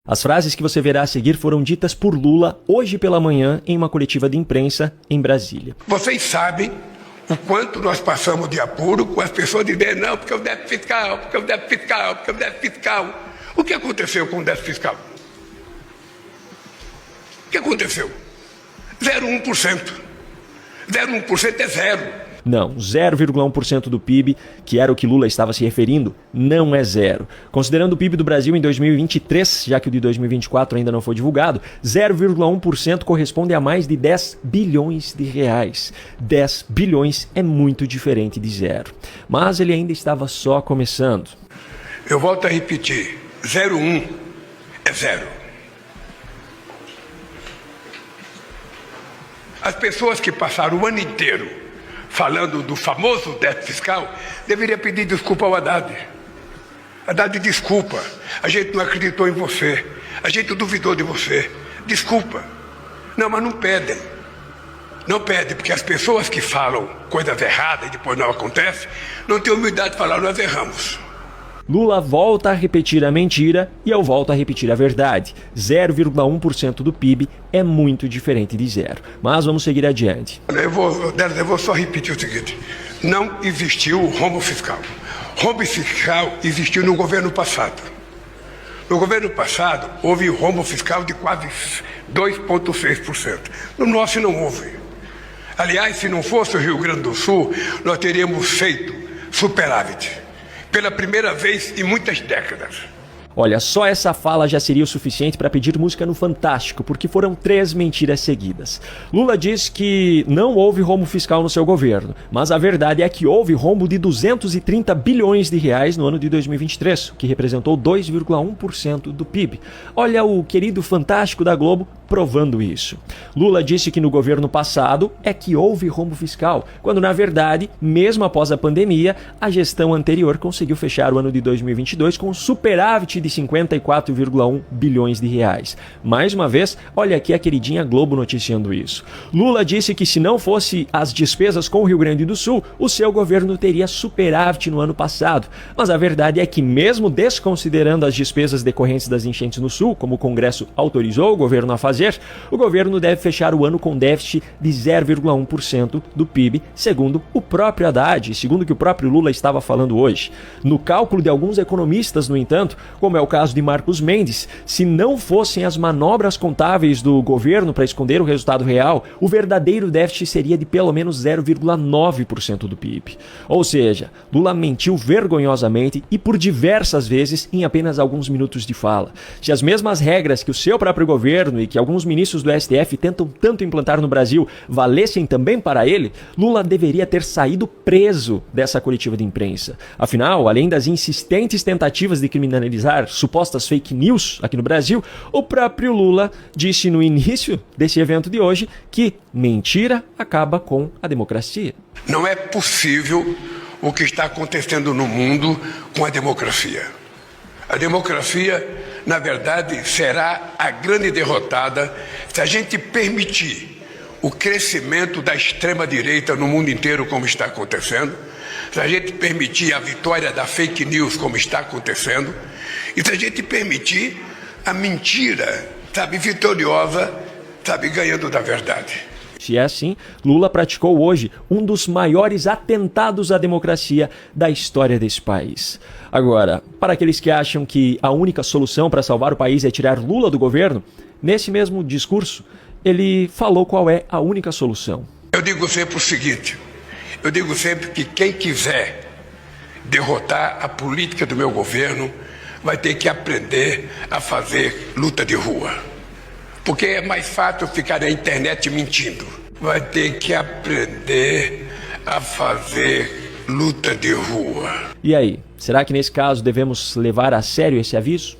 As frases que você verá a seguir foram ditas por Lula hoje pela manhã em uma coletiva de imprensa em Brasília. Vocês sabem o quanto nós passamos de apuro com as pessoas dizendo não, porque o déficit fiscal, porque o déficit fiscal, porque o déficit fiscal. O que aconteceu com o déficit fiscal? O que aconteceu? 0,1%. 0,1% é zero. Não, 0,1% do PIB, que era o que Lula estava se referindo, não é zero. Considerando o PIB do Brasil em 2023, já que o de 2024 ainda não foi divulgado, 0,1% corresponde a mais de 10 bilhões de reais. 10 bilhões é muito diferente de zero. Mas ele ainda estava só começando. Eu volto a repetir, 0,1 é zero. As pessoas que passaram o ano inteiro falando do famoso déficit fiscal, deveria pedir desculpa ao Haddad. Haddad, desculpa, a gente não acreditou em você, a gente duvidou de você, desculpa. Não, mas não pedem. Não pedem, porque as pessoas que falam coisas erradas e depois não acontece, não têm humildade de falar, nós erramos. Lula volta a repetir a mentira e eu volto a repetir a verdade. 0,1% do PIB é muito diferente de zero. Mas vamos seguir adiante. Eu vou só repetir o seguinte. Não existiu rombo fiscal. Rombo fiscal existiu no governo passado. No governo passado, houve rombo fiscal de quase 2,6%. No nosso não houve. Aliás, se não fosse o Rio Grande do Sul, nós teríamos feito superávit. Pela primeira vez em muitas décadas. Olha, só essa fala já seria o suficiente para pedir música no Fantástico, porque foram 3 mentiras seguidas. Lula diz que não houve rombo fiscal no seu governo, mas a verdade é que houve rombo de 230 bilhões de reais no ano de 2023, o que representou 2,1% do PIB. Olha o querido Fantástico da Globo provando isso. Lula disse que no governo passado é que houve rombo fiscal, quando na verdade, mesmo após a pandemia, a gestão anterior conseguiu fechar o ano de 2022 com superávit de 54,1 bilhões de reais. Mais uma vez, olha aqui a queridinha Globo noticiando isso. Lula disse que se não fosse as despesas com o Rio Grande do Sul, o seu governo teria superávit no ano passado. Mas a verdade é que mesmo desconsiderando as despesas decorrentes das enchentes no Sul, como o Congresso autorizou o governo a fazer, o governo deve fechar o ano com déficit de 0,1% do PIB, segundo o próprio Haddad, segundo o que o próprio Lula estava falando hoje. No cálculo de alguns economistas, no entanto, como é o caso de Marcos Mendes, se não fossem as manobras contábeis do governo para esconder o resultado real, o verdadeiro déficit seria de pelo menos 0,9% do PIB. Ou seja, Lula mentiu vergonhosamente e por diversas vezes em apenas alguns minutos de fala. Se as mesmas regras que o seu próprio governo e que alguns ministros do STF tentam tanto implantar no Brasil valessem também para ele, Lula deveria ter saído preso dessa coletiva de imprensa. Afinal, além das insistentes tentativas de criminalizar supostas fake news aqui no Brasil, o próprio Lula disse no início desse evento de hoje que mentira acaba com a democracia. Não é possível o que está acontecendo no mundo com a democracia. A democracia, na verdade, será a grande derrotada se a gente permitir o crescimento da extrema-direita no mundo inteiro, como está acontecendo, se a gente permitir a vitória da fake news, como está acontecendo, e se a gente permitir a mentira, vitoriosa, ganhando da verdade. Se é assim, Lula praticou hoje um dos maiores atentados à democracia da história desse país. Agora, para aqueles que acham que a única solução para salvar o país é tirar Lula do governo, nesse mesmo discurso, ele falou qual é a única solução. Eu digo sempre o seguinte, eu digo sempre que quem quiser derrotar a política do meu governo vai ter que aprender a fazer luta de rua. Porque é mais fácil ficar na internet mentindo. Vai ter que aprender a fazer luta de rua. E aí, será que nesse caso devemos levar a sério esse aviso?